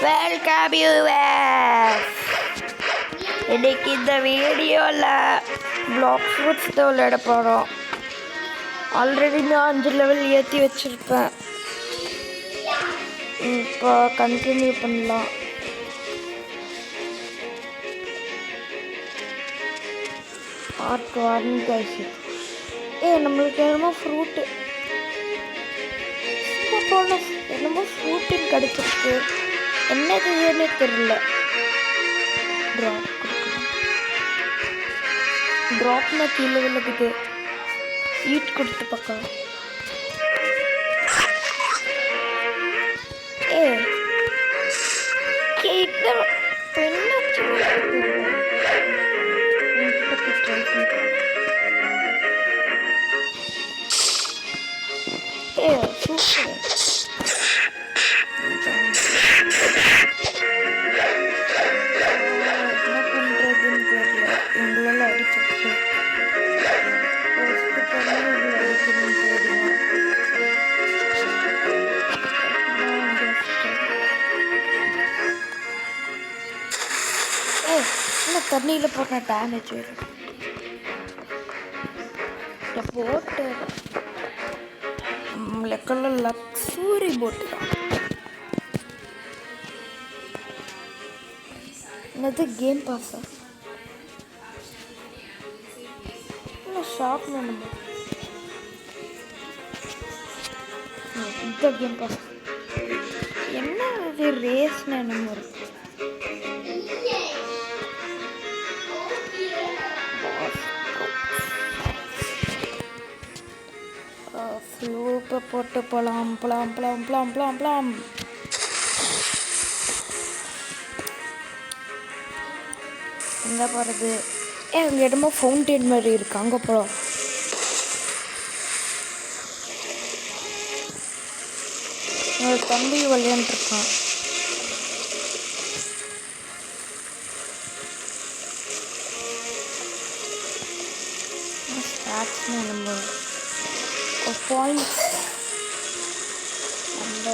Welcome US. இன்னைக்கு இந்த வீடியோவில் பிளாக் ஃப்ரூட்ஸ் தான் விளையாட போகிறோம். ஆல்ரெடி நான் 5 லெவல் ஏற்றி வச்சுருப்பேன். இப்போ கண்டினியூ பண்ணலாம். Part 1 guys. நம்மளுக்கு என்னமோ ஃப்ரூட்டு என்னமோ ஃப்ரூட்டுன்னு கிடச்சிருக்கு. என்னதுன்னே தெரியல. ட்ராப்னா கீழே விழுகுது. ஈட் கொடுத்து பார்க்கலாம். சூப்பர். தண்ணியில் போட்ட டேமேஜ் வரும். போட்டு லெக்கல்ல லக்ஸூரி போட்டு தான். என்னது கேம் பாஸா? இல்லை ஷாப் வேணும். இந்த கேம் பாஸ் என்ன அது? ரேஸ் என்னமோ இருக்கு. ஃப்ளூப்பை போட்டு போலாம் போலாம் போலாம் போலாம் போலாம் போலாம். எங்கே போகிறது? அங்கே இடமோ ஃபவுண்டெயின் மாதிரி இருக்கு. அங்கே போகலாம். என்னோட தம்பி விளையாண்டுருக்கான். ஸ்டாட்ஸ்னு நம்ம பாயிண்ட்ஸ் அந்த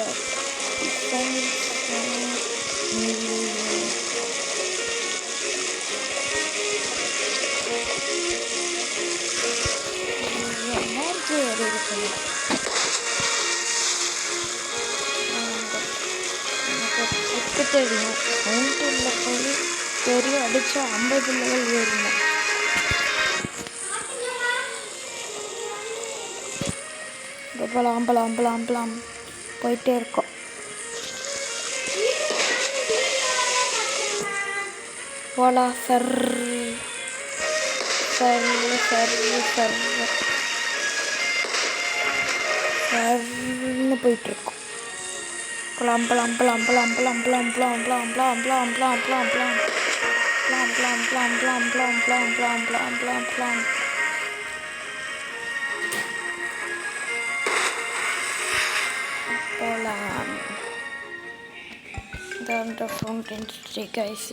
தெரியும். ஃபவுண்டனில் போய் பெரிய அடித்தா 50 லெவல் ஏறணும். அம்பலாம் போயிட்டே இருக்கோம். போலா சர்ன்னு போயிட்டுருக்கோம்.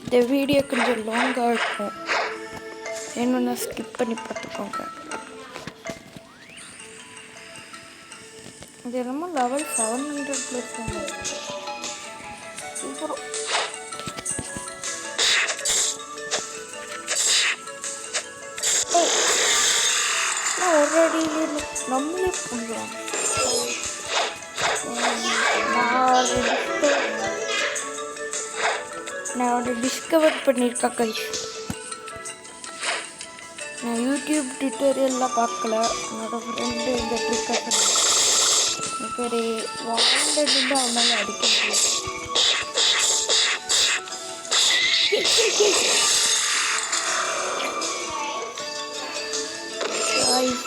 இந்த வீடியோ கொஞ்சம் லாங்காக இருக்கும். என்னன்னா ஸ்கிப் பண்ணி பார்த்துக்கோங்க. இது என்னமோ லெவல் 700+ சூப்பர். ஒரு அடியில் நம்மளே பண்ணுறோம். நான் ஒரு டிஸ்கவர் பண்ணியிருக்கேன் கைஸ். நான் யூடியூப் டியூட்டோரியல்லாம் பார்க்கல. என்னோட ஃப்ரெண்டு இந்த ட்ரிக்கை பேர் வாண்டட்லேருந்து அவனால அடிக்க முடியாது.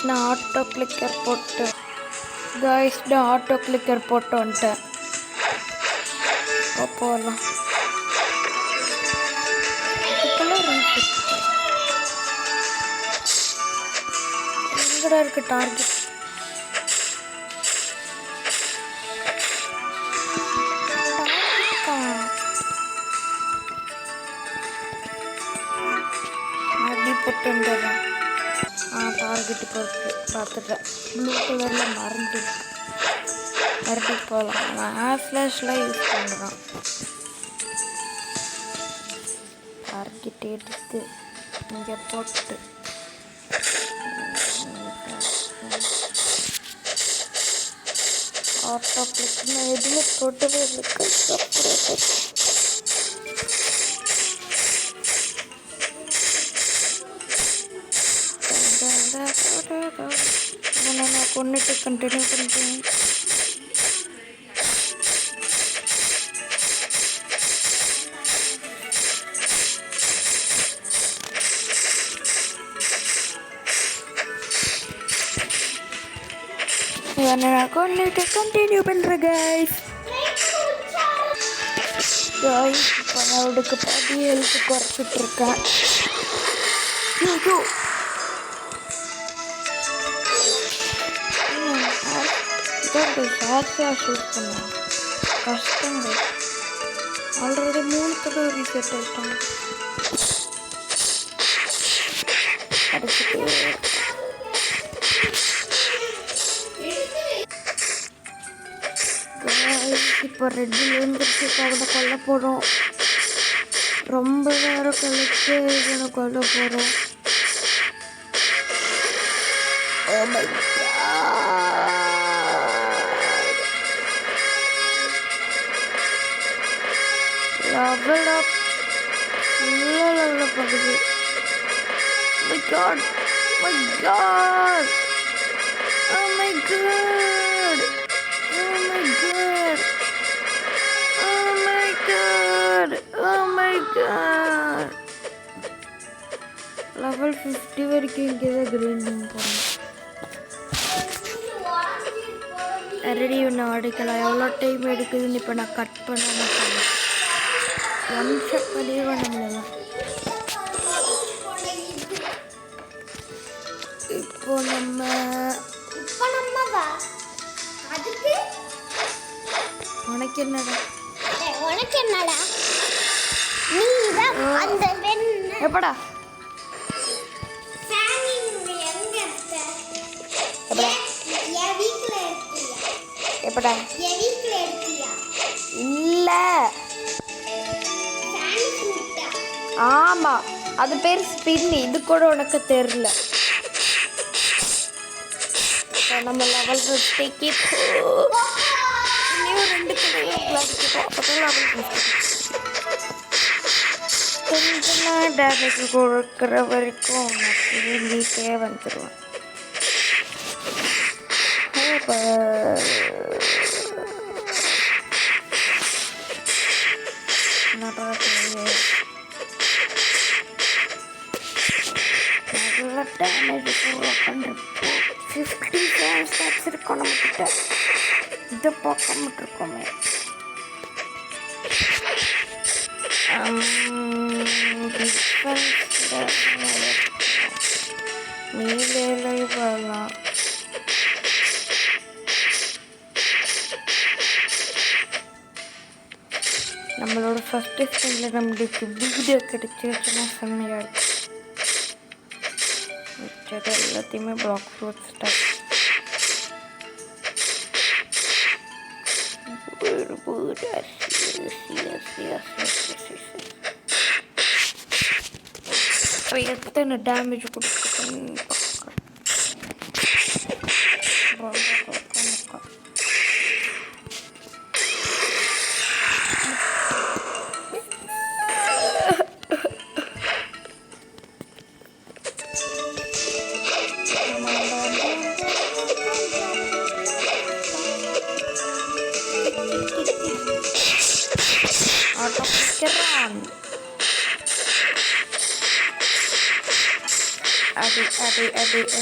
நான் ஆட்டோ கிளிக்கர் போட்டு வந்துட்டேன். போகலாம். எங்கடா இருக்கு டார்கெட்? அப்படி போட்டு வந்துடுறேன். டார்கெட்டு போட்டு பார்த்துட்டேன். ப்ளூ கலரில் மறந்துருக்கு. மறுபடியும் போகலாம். நான் ஃப்ளாஷ்லாம் யூஸ் பண்ணுறான். கிட்டே எடுத்து இங்கே போட்டு ஆட்டோ கிளிக் நான் எதுவுமே தொட்டவே இருக்கு. நான் கொண்டுட்டு கண்டினியூ பண்ணுறேன். நான் கொண்டுட்டு கண்டினியூ பண்ணுறேன் கைஸ். இப்போ நான் அவளுக்கு பாதி ஹெல்த் குறைச்சிட்ருக்கேன். ஷார்ட்ஸாக ஷூட் பண்ணேன். கஷ்டங்கள் ஆல்ரெடி 3 தடவை ரீசெட் ஆகிட்டாங்க. இப்போ ரெட்டில் இருந்துச்சு அவனை கொல்ல போகிறோம். ரொம்ப நேரம் கழிச்சு இவனை கொல்ல போகிறோம். Level up. பண்ணுது. My God. My God. Oh my God. Oh my God. Oh my God. Oh my God. Level 50 வரைக்கும் இங்கே தான் கிரைண்டிங் போகிறேன். ரெடி ஒன்று அடிக்கலாம். எவ்வளோ டைம் எடுக்குதுன்னு இப்போ நான் கட் பண்ண மாட்டேன். 1 ஷாட் பண்ணியே நம்மளெல்லாம். இப்போ நம்ம உனக்கு என்னடா எப்படா எப்படா இல்ல ஆமா அது பேர் ஸ்பின். இது கூட உனக்கு தெரியல. நம்ம லெவல் 50க்கு இன்னும் 2 கொஞ்சமாக டேமேஜ் கொடுக்குற வரைக்கும் நான் திரும்பிட்டே வந்துடுவேன். நல்லா டேமேஜ் பண்ணுறேன். 50 ஸ்டாக்ஸ் இருக்கும் நம்மக்கிட்ட. இதை பார்க்க மாட்டிருக்கோமே. மீலே வரலாம். நம்மளோட ஃபஸ்ட்டு ஸ்டேஜில் நம்மளுக்கு வீடியோ கிடைச்சிருச்சுன்னா செம்மையாக இருக்கும். மிச்சது எல்லாத்தையுமே பிளாக் ஃப்ரூட் ஸ்டாக் எத்தனை டேமேஜ் கொடுக்குறேன்னு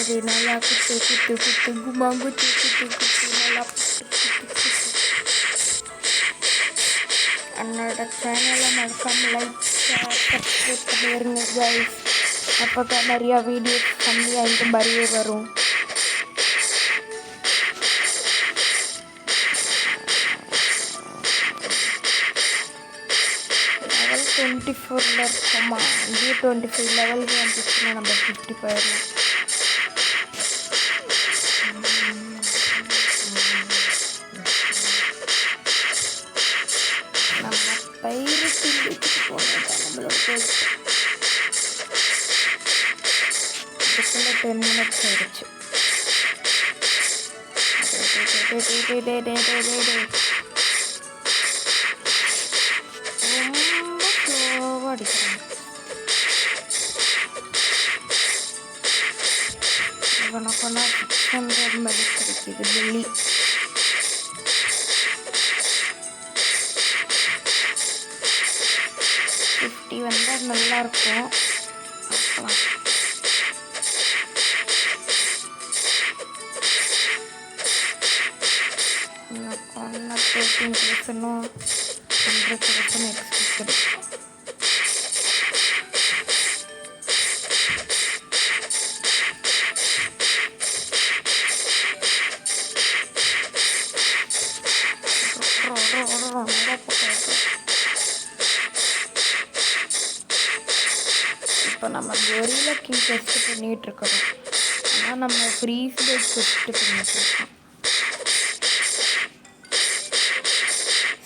Ada nala kutu gumangu kutu nala என்னோட சேனலை மறக்காம லைக் சப்ஸ்கிரைப் பண்ணிடுங்க கைஸ். அப்போ தான் நிறையா வீடியோஸ் கம்மியாக இந்த மாதிரியே வரும். லெவல் 24 இருக்கோமா? இங்கே 25 லெவலுக்கு வந்துச்சுன்னா நம்ம 50 போயிடலாம். நம்ம பயிருக்கு போனதான் நம்மளோட அதுக்குள்ளே 10 minutes ஆயிடுச்சு. ரொம்ப ஸ்லோவாக அடிக்கிறாங்க. இவனுக்குன்னா 600 மெடல் கிடைக்கிது. டெல்லி 50 வந்தால் நல்லாயிருக்கும். பார்க்கலாம். ஒன்று 13,000 100,000 எக்ஸ்ட்ரா கிடைக்கும். இப்போ நம்ம கொரில்லா கிங் டெஸ்ட் பண்ணிகிட்ருக்கோம். ஆனால் நம்ம ஃப்ரீஸ் லைட் டெஸ்ட் பண்ணிகிட்ருக்கோம்.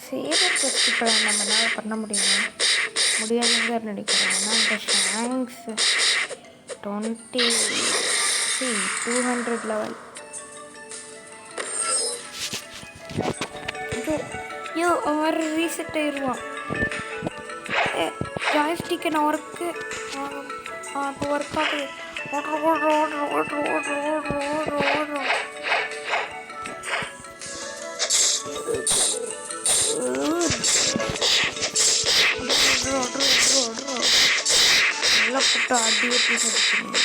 சேவர் டெஸ்ட் இப்போ நம்மளால் பண்ண முடியுமா? முடியாதுன்னு தான் நினைக்கிறேன். ஆனால் இந்த ஷாங்ஸ் 200 லெவல் ஐயோ அவர் ரீசெட் ஆயிடுவான். ஜாய்ஸ்டிக் என்ன ஒர்க்கு இப்போ ஒர்க் ஆகுது. நல்லா போட்டு அடி வெட்டி அடிக்கணும்.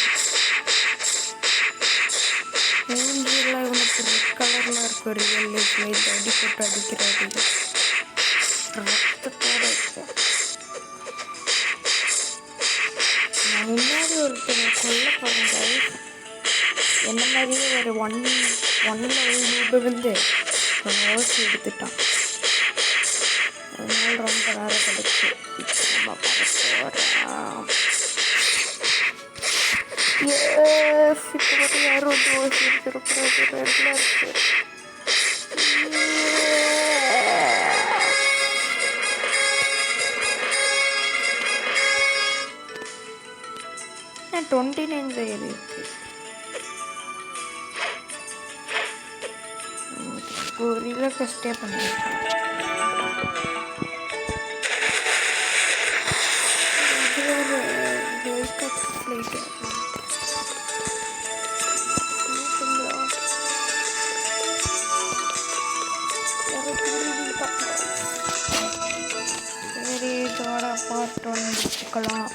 மூஞ்சியெல்லாம் இவனுக்கு ரெட் கலரில் இருக்கும். ரியல் லைஃப்ல இது அடி போட்டு அடிக்கிறாரு. ரத்தத்தோடு இருக்கு. நான் முன்னாடி ஒருத்தர் கொல்ல போகிறேன். என்ன மாதிரியே ஒரு ஒன் லெவல் ரூபா வந்து ஓசி எடுத்துட்டான். அதனால ரொம்ப நேரம் கிடைச்சி நம்ம போகிறோம். இப்போ மட்டும் யாரும் வந்து ஓசி எடுத்துருக்கூடாது. ரெகுலர் இருக்கு. நான் 29 தான் இருக்கு. கொரில்லா ஃபஸ்ட்டே பண்ணியிருக்கேன். இது ஒரு வெல்கம் ஃப்ளைட்டு. சரி, இதோட பார்ட் 1 முடிச்சுக்கலாம்.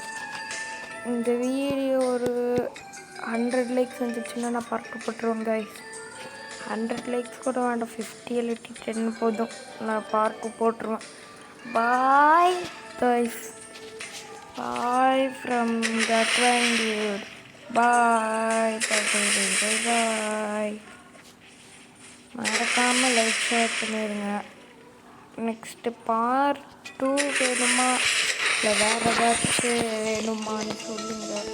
இந்த வீடியோ ஒரு 100 லைக்ஸ் வந்துச்சுன்னா நான் பார்க்க போட்டுருவேன் கைஸ். 100 லைக்ஸ் கூட வேண்டாம், 50 இல்லாட்டி 10 போதும், நான் பார்க்க போட்டுருவேன். பாய் கைஸ், பாய் ஃப்ரம் தட்வண்டியூட். Bye bye bye. மறக்காமல் லைக் ஷேர் பண்ணிடுங்க. நெக்ஸ்ட்டு பார்ட் 2 வேணுமா இல்லை வேறு ஏதாச்சும் வேணுமான்னு சொல்லுங்கள்.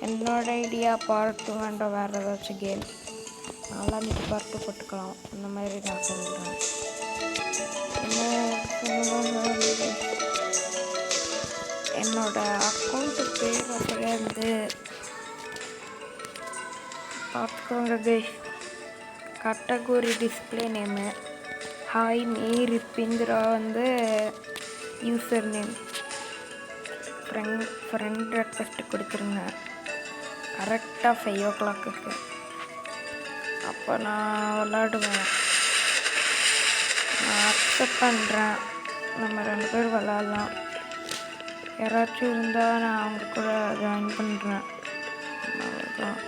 என்னோட ஐடியா பார்ட் 2 வேண்டாம், வேறு ஏதாச்சும் கேம் நாளான்னைக்கு பார்ட் 2 போட்டுக்கலாம். அந்த மாதிரி நான் சொல்கிறேன். என்னோட அக்கௌண்ட்டு பேர் அப்படியே வந்து பார்த்துக்கோங்க கைஸ். கேட்டகரி டிஸ்பிளே நேமு ஹாய் மீர் ரிப்பிந்திரா வந்து யூசர் நேம். ஃப்ரெண்ட் ரெக்வெஸ்ட்டு கொடுத்துருங்க கரெக்டாக 5 o'clock. அப்போ நான் விளாடுவேன். நான் அக்செப்ட் பண்ணுறேன். நம்ம 2 பேர் விளாட்லாம். யாராச்சும் இருந்தால் நான் அவங்க கூட ஜாயின் பண்ணுறேன். அவ்வளோதான்.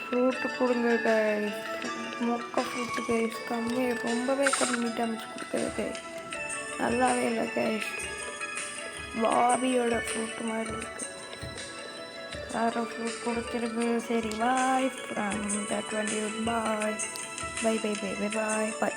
ஃப்ரூட்டு கொடுங்க கைஸ். மொக்க ஃப்ரூட்டு கைஸ். ரொம்பவே கம்மி டேமேஜ் கொடுக்குது கைஸ். நல்லாவே இல்லை கைஸ். பாபியோட ஃப்ரூட்டு மாதிரி இருக்குது. வேறு ஃப்ரூட் கொடுத்துருக்கு. சரி, பாய் ஃப்ரம் தட்வண்டியூட். Bye bye bye bye bye bye பாய்.